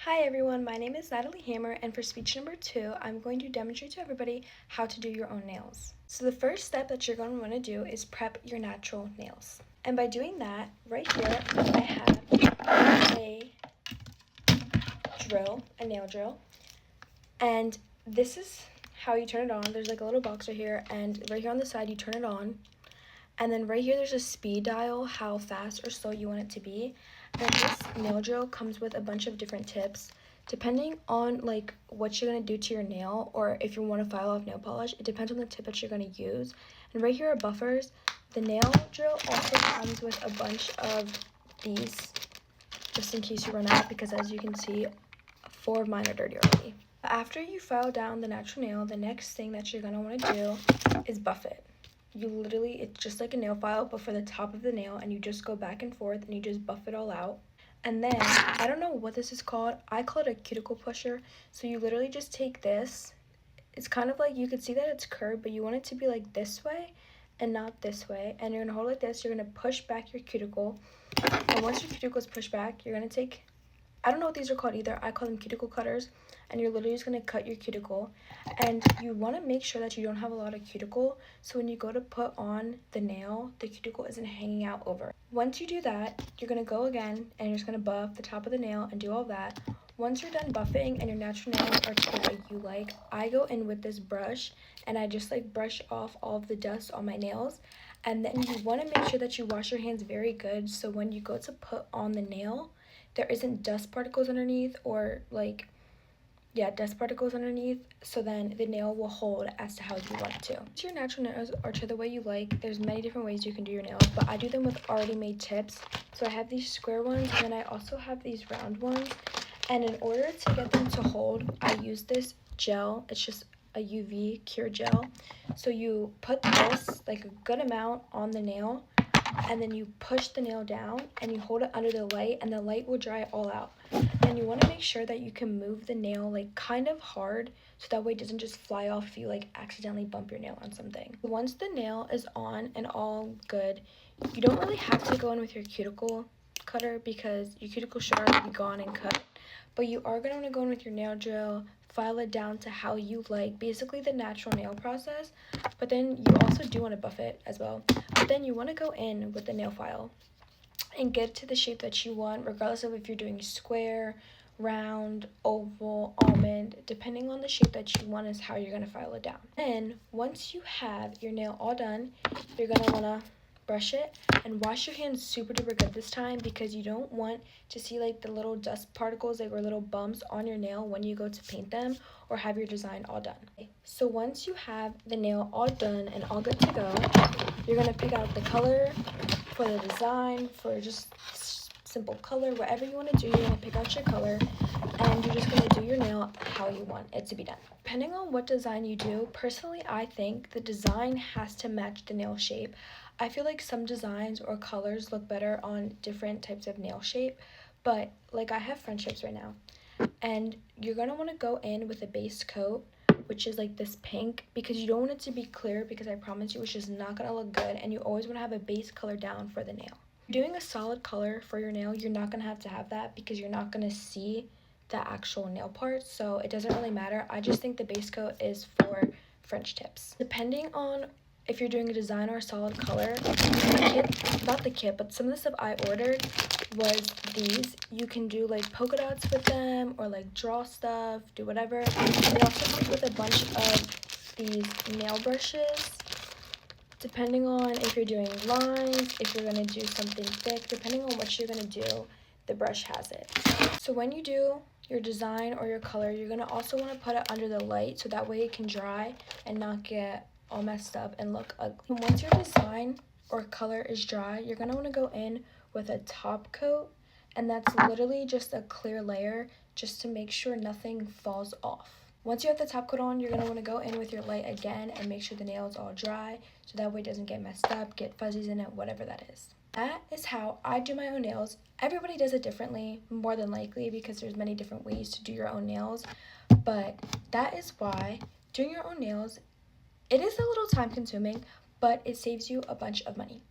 Hi everyone, my name is Natalie Hammer, and for speech number 2, I'm going to demonstrate to everybody how to do your own nails. So the first step that you're going to want to do is prep your natural nails. And by doing that, right here, I have a nail drill, and this is how you turn it on. There's like a little box right here, and right here on the side you turn it on. And then right here there's a speed dial, how fast or slow you want it to be. And this nail drill comes with a bunch of different tips. Depending on like what you're going to do to your nail, or if you want to file off nail polish, it depends on the tip that you're going to use. And right here are buffers. The nail drill also comes with a bunch of these, just in case you run out, because as you can see, 4 of mine are dirty already. After you file down the natural nail, the next thing that you're going to want to do is buff it. It's just like a nail file, but for the top of the nail, and you just go back and forth and you just buff it all out. And then, I don't know what this is called, I call it a cuticle pusher. So you literally just take this, it's kind of like, you could see that it's curved, but you want it to be like this way and not this way. And you're gonna hold it like this, you're gonna push back your cuticle. And once your cuticle is pushed back, you're gonna take, I don't know what these are called either, I call them cuticle cutters. And you're literally just going to cut your cuticle, and you want to make sure that you don't have a lot of cuticle, so when you go to put on the nail, the cuticle isn't hanging out over. Once you do that, you're going to go again and you're just going to buff the top of the nail and do all that. Once you're done buffing and your natural nails are to the way you like, I go in with this brush and I just like brush off all of the dust on my nails. And then you want to make sure that you wash your hands very good, so when you go to put on the nail, there isn't dust particles underneath, or dust particles underneath, so then the nail will hold as to how you want it to. Once your natural nails are to the way you like, there's many different ways you can do your nails, but I do them with already made tips. So I have these square ones, and then I also have these round ones, and in order to get them to hold, I use this gel. It's just a UV cure gel. So you put this, like a good amount, on the nail, and then you push the nail down and you hold it under the light, and the light will dry it all out. And you want to make sure that you can move the nail like kind of hard, so that way it doesn't just fly off if you like accidentally bump your nail on something. Once the nail is on and all good, you don't really have to go in with your cuticle cutter, because your cuticle should already be gone and cut, but you are going to want to go in with your nail drill, file it down to how you like, basically the natural nail process, but then you also do want to buff it as well. But then you want to go in with the nail file and get it to the shape that you want, regardless of if you're doing square, round, oval, almond. Depending on the shape that you want is how you're going to file it down. Then once you have your nail all done, you're going to want to brush it and wash your hands super duper good this time, because you don't want to see like the little dust particles, like, or little bumps on your nail when you go to paint them or have your design all done. So once you have the nail all done and all good to go, you're going to pick out the color for the design, for just simple color, whatever you want to do. You're going to pick out your color, and you're just going to do your nail how you want it to be done. Depending on what design you do, personally I think the design has to match the nail shape. I feel like some designs or colors look better on different types of nail shape, but like I have French tips right now, and you're going to want to go in with a base coat, which is like this pink, because you don't want it to be clear, because I promise you it's just not going to look good, and you always want to have a base color down for the nail. If you're doing a solid color for your nail, you're not going to have that, because you're not going to see the actual nail part, so it doesn't really matter. I just think the base coat is for French tips. Depending on if you're doing a design or a solid color, but some of the stuff I ordered was these. You can do like polka dots with them, or like draw stuff, do whatever. It also comes with a bunch of these nail brushes, depending on if you're doing lines, if you're going to do something thick, depending on what you're going to do, the brush has it. So when you do your design or your color, you're going to also want to put it under the light, so that way it can dry and not get all messed up and look ugly. Once your design or color is dry, you're going to want to go in with a top coat, and that's literally just a clear layer, just to make sure nothing falls off. Once you have the top coat on, you're going to want to go in with your light again and make sure the nail is all dry, so that way it doesn't get messed up, get fuzzies in it, whatever that is. That is how I do my own nails. Everybody does it differently, more than likely, because there's many different ways to do your own nails, but that is why doing your own nails, it is a little time consuming, but it saves you a bunch of money.